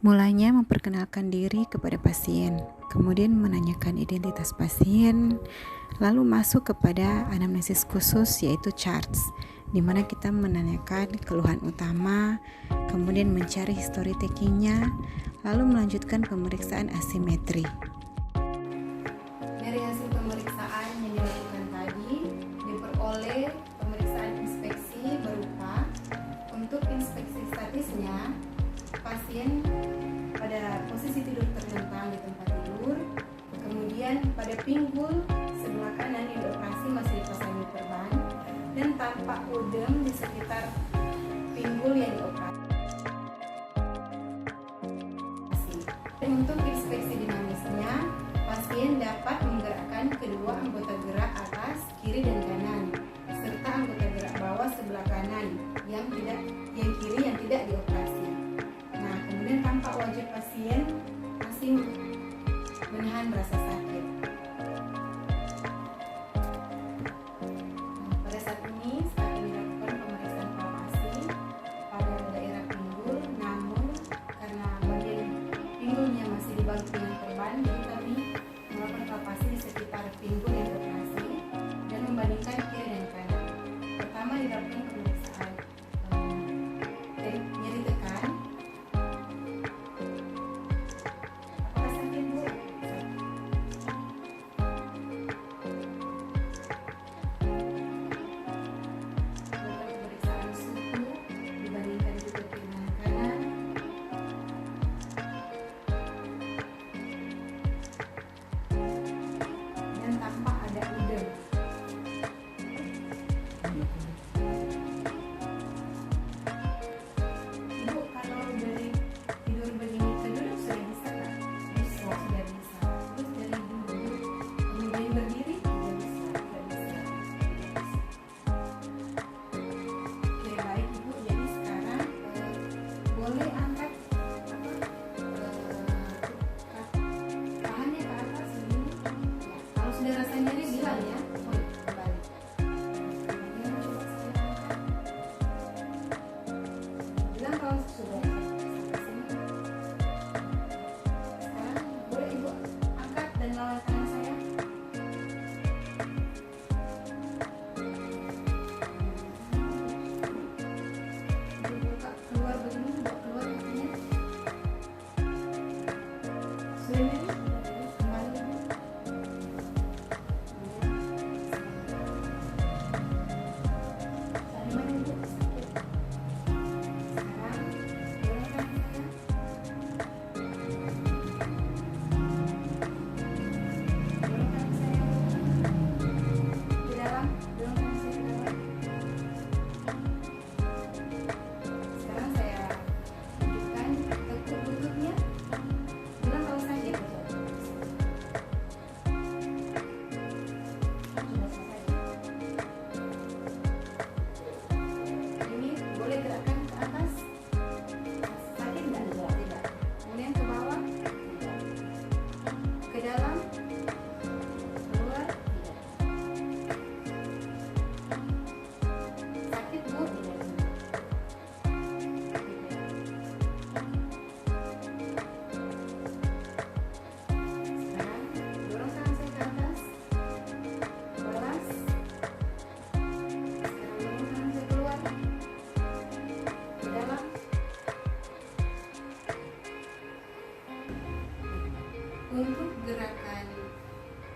Mulanya memperkenalkan diri kepada pasien, kemudian menanyakan identitas pasien, lalu masuk kepada anamnesis khusus yaitu charts, di mana kita menanyakan keluhan utama, kemudian mencari history takingnya, lalu melanjutkan pemeriksaan asimetri. Dari hasil pemeriksaan yang dilakukan tadi, diperoleh pemeriksaan inspeksi berupa untuk inspeksi statisnya, pasien pada posisi tidur terlentang di tempat tidur, kemudian pada pinggul sebelah kanan yang dioperasi masih dipasangi perban dan tampak udem di sekitar pinggul yang dioperasi. Untuk inspeksi dinamisnya, pasien dapat menggerakkan kedua anggota gerak atas, kiri dan kanan, serta anggota gerak bawah sebelah kanan yang kiri yang tidak dioperasi. Nah, kemudian tampak wajah pasien masih menahan rasa sakit. Nah, pada saat ini akan dilakukan pemeriksaan palpasi pada daerah pinggul, namun karena bagian pinggulnya masih dibalut dengan perban, jadi kami melakukan palpasi di sekitar pinggul yang dioperasi dan membandingkan kiri dan kanan. Pertama dilakukan pemeriksaan nyeri tekan. Apakah sakit, Bu? Lakukan pemeriksaan suhu, dibandingkan juga kiri dan kanan. Dan tampak ada udem. Ibu, kalau dari tidur begini ke duduk sudah bisa kan? Bisa, sudah bisa. Terus dari duduk kemudian berdiri juga bisa, sudah bisa. Oke, baik Ibu. Jadi sekarang boleh angkat tangannya ke atas begini. Ya, kalau sudah rasa nyeri bilang ya. Oh, kembali. Kemudian coba saya angkat. Bilang kalau sudah sampai sini. Sekarang boleh Ibu angkat dan lawan tangan saya. Ibu buka keluar begini, buka keluar kakinya. Sudah nyeri? Kembali Ibu. Dari mana Ibu sakit? Sekarang boleh kaki saya. Boleh kaki saya ke dalam, dorong kaki saya ke dalam. Sekarang saya tunjukkan tekuk lututnya. Bilang kalau sakit. Sudah selesai. Ini boleh gerakkan ke atas. Sakit enggak? Tidak. Kemudian ke bawah. Ke dalam. Keluar. Sakit, Bu? Sekarang dorong tangan saya ke atas. Balas. Sekarang dorong tangan saya keluar. Ke dalam. Untuk gerakan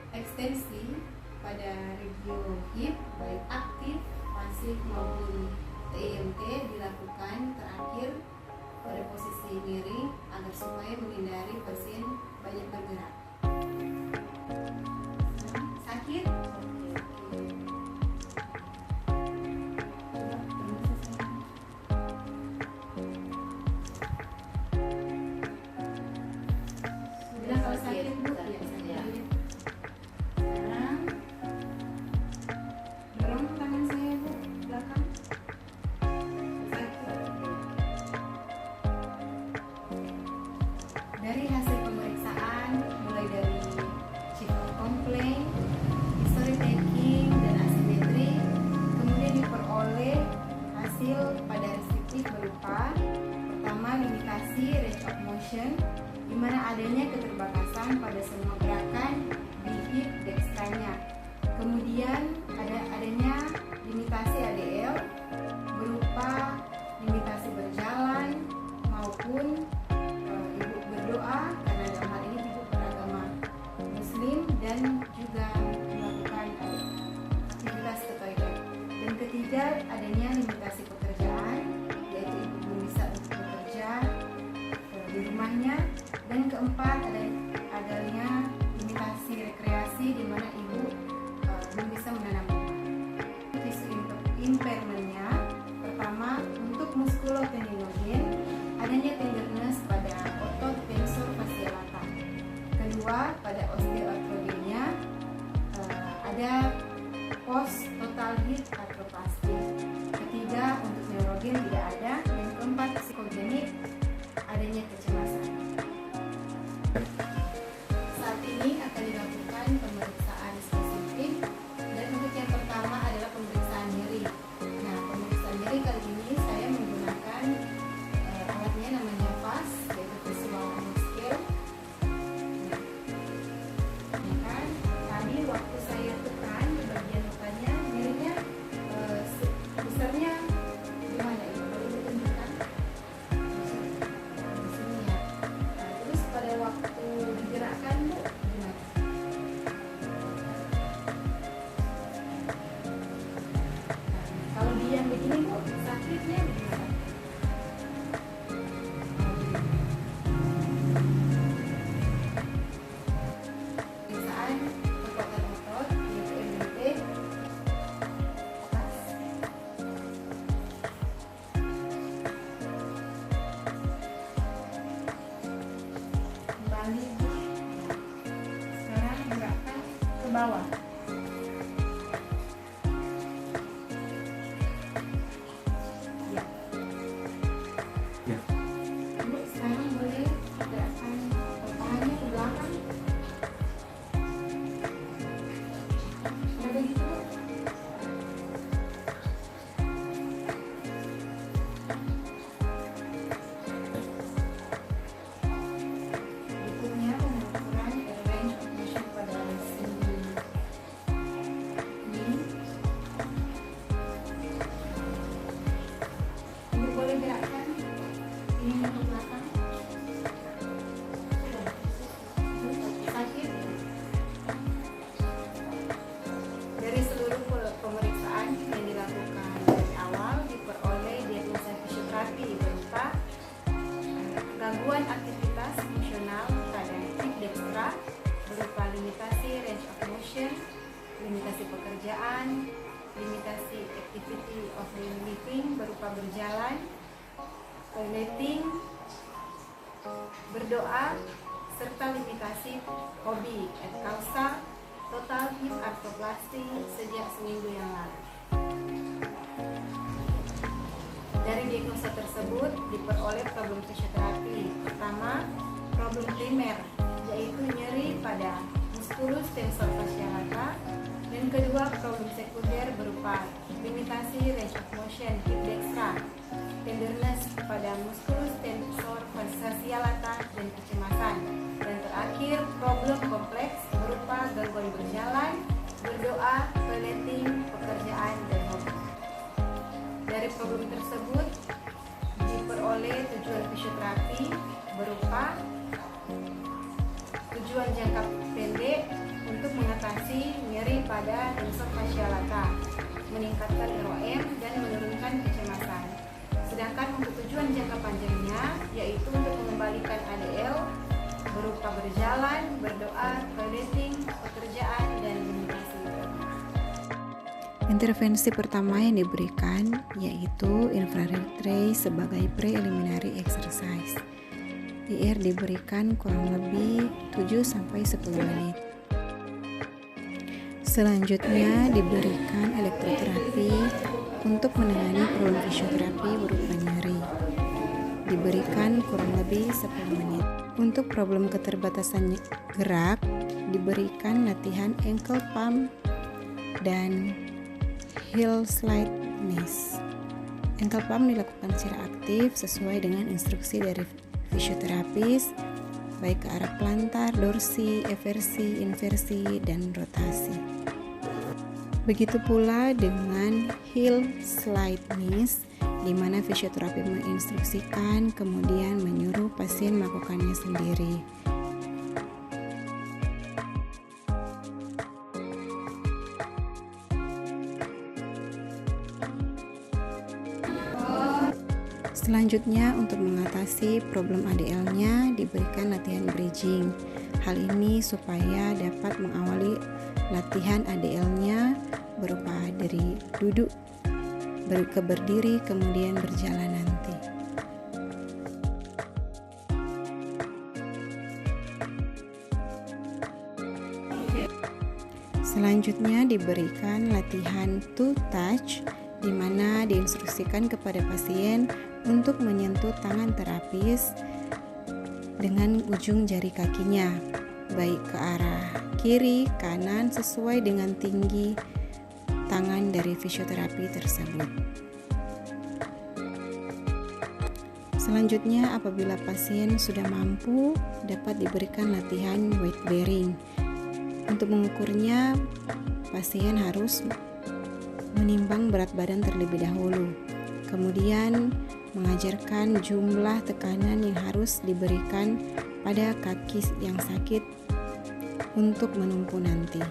ekstensi pada regio hip baik aktif, pasif maupun TIMT dilakukan terakhir pada posisi miring agar supaya menghindari pasien banyak bergerak. Sakit? Coba permisi saya. Bilang kalau sakit, Bu. Ya, sakit. Sekarang dorong tangan saya, Bu, belakang. Sakit. Dari hasil pemeriksaan, mulai dari chief of complaint, history taking, dan asimetri, kemudian diperoleh hasil pada restriktif berupa pertama limitasi range of motion motion, di mana adanya keterbatasan pada semua gerakan di hip dextranya. Kemudian adanya limitasi ADL berupa limitasi berjalan maupun ibu berdoa, karena dalam hal ini ibu beragama Muslim dan juga melakukan aktivitas ke toilet. Dan ketiga, adanya limitasi pekerjaan, yaitu ibu belum bisa untuk bekerja di rumahnya. Dan keempat, adanya limitasi rekreasi, di mana ibu belum bisa menanam rumah. Tisu impairment-nya, pertama untuk muskulotendinogen, adanya tenderness pada otot tensor fascia lata. Kedua, pada osteoarthrogenia ada post total hip arthroplasty. Ketiga, untuk neurogen tidak ada. Dan keempat, psikogenik, adanya kecemasan. Saat ini akan dilakukan pemeriksaan spesifik, dan untuk yang pertama adalah pemeriksaan nyeri. Nah, pemeriksaan nyeri kali ini saya menggunakan alatnya namanya VAS, yaitu visual alarm scale. Nah, kan tadi waktu saya tekan di bagian lukanya, nyerinya besarnya gimana ibu? Boleh ditunjukkan? Di sini ya. Nah, terus pada waktu digerakkan bu, gimana? Kalau diam begini bu, sakitnya gimana? Pemeriksaan kekuatan otot, yaitu MMT. Pas. Kembali bu. Sekarang gerakkan ke bawah. Ya. Ya. Bu, sekarang boleh gerakkan tangannya ke belakang. Ada begitu bu? Berikutnya pengukuran range of motion pada sendi ini. Ibu boleh gerakkan ini ke belakang. Sakit. Dari seluruh pemeriksaan yang dilakukan dari awal diperoleh diagnosa fisioterapi berupa gangguan aktivitas fungsional pada hip dextra berupa limitasi range of motion, limitasi pekerjaan, limitasi activity of living berupa berjalan, toileting, berdoa, serta limitasi hobi et causa total hip arthroplasty sejak seminggu yang lalu. Dari diagnosa tersebut diperoleh problem fisioterapi. Pertama, problem primer, yaitu nyeri pada musculus tensor fascia lata. Dan kedua, problem sekunder berupa limitasi range of motion hip dextra, tenderness pada musculus tensor fascia lata, dan kecemasan. Dan terakhir, problem kompleks berupa gangguan berjalan, berdoa, toileting, pekerjaan, dan hobi. Dari problem tersebut diperoleh tujuan fisioterapi berupa tujuan jangka pendek untuk mengatasi nyeri pada tensor fascia lata, meningkatkan ROM, dan menurunkan kecemasan. Sedangkan untuk tujuan jangka panjangnya yaitu untuk mengembalikan ADL berupa berjalan, berdoa, toileting, pekerjaan, dan limitasi. Intervensi pertama yang diberikan yaitu infrared ray sebagai preliminary exercise. IR diberikan kurang lebih 7-10 menit. Selanjutnya diberikan elektroterapi untuk menangani problem fisioterapi berupa nyeri. Diberikan kurang lebih 10 menit. Untuk problem keterbatasan gerak diberikan latihan ankle pump dan heel slide knees. Ankle pump dilakukan secara aktif sesuai dengan instruksi dari fisioterapis baik ke arah plantar, dorsi, eversi, inversi, dan rotasi. Begitu pula dengan heel slide knees, di mana fisioterapi menginstruksikan kemudian menyuruh pasien melakukannya sendiri. Selanjutnya, untuk mengatasi problem ADL-nya diberikan latihan bridging. Hal ini supaya dapat mengawali latihan ADL-nya berupa dari duduk ke berdiri kemudian berjalan nanti. Selanjutnya diberikan latihan to touch, di mana diinstruksikan kepada pasien untuk menyentuh tangan terapis dengan ujung jari kakinya, baik ke arah kiri, kanan sesuai dengan tinggi tangan dari fisioterapi tersebut. Selanjutnya, apabila pasien sudah mampu, dapat diberikan latihan weight bearing. Untuk mengukurnya, pasien harus menimbang berat badan terlebih dahulu, kemudian mengajarkan jumlah tekanan yang harus diberikan pada kaki yang sakit untuk menumpu nanti.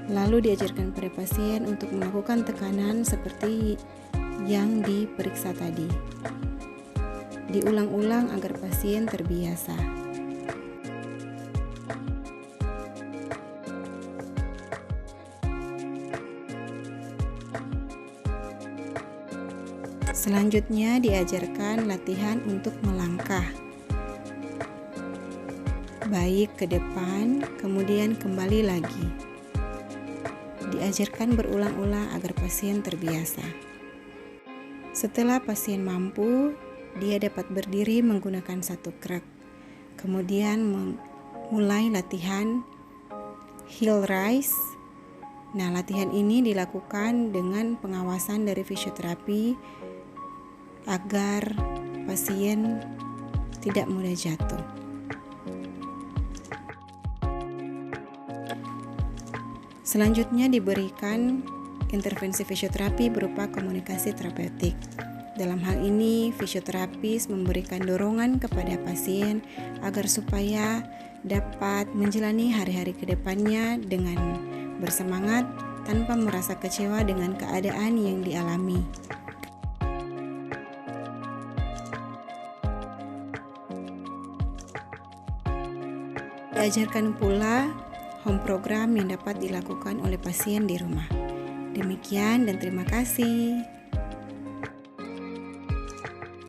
Lalu diajarkan pada pasien untuk melakukan tekanan seperti yang diperiksa tadi. Diulang-ulang agar pasien terbiasa. Selanjutnya diajarkan latihan untuk melangkah, baik ke depan, kemudian kembali lagi. Diajarkan berulang-ulang agar pasien terbiasa. Setelah pasien mampu, dia dapat berdiri menggunakan satu krek. Kemudian mulai latihan heel rise. Nah, latihan ini dilakukan dengan pengawasan dari fisioterapi agar pasien tidak mudah jatuh. Selanjutnya diberikan intervensi fisioterapi berupa komunikasi terapeutik. Dalam hal ini, fisioterapis memberikan dorongan kepada pasien agar supaya dapat menjalani hari-hari ke depannya dengan bersemangat tanpa merasa kecewa dengan keadaan yang dialami. Diajarkan pula home program yang dapat dilakukan oleh pasien di rumah. Demikian dan terima kasih.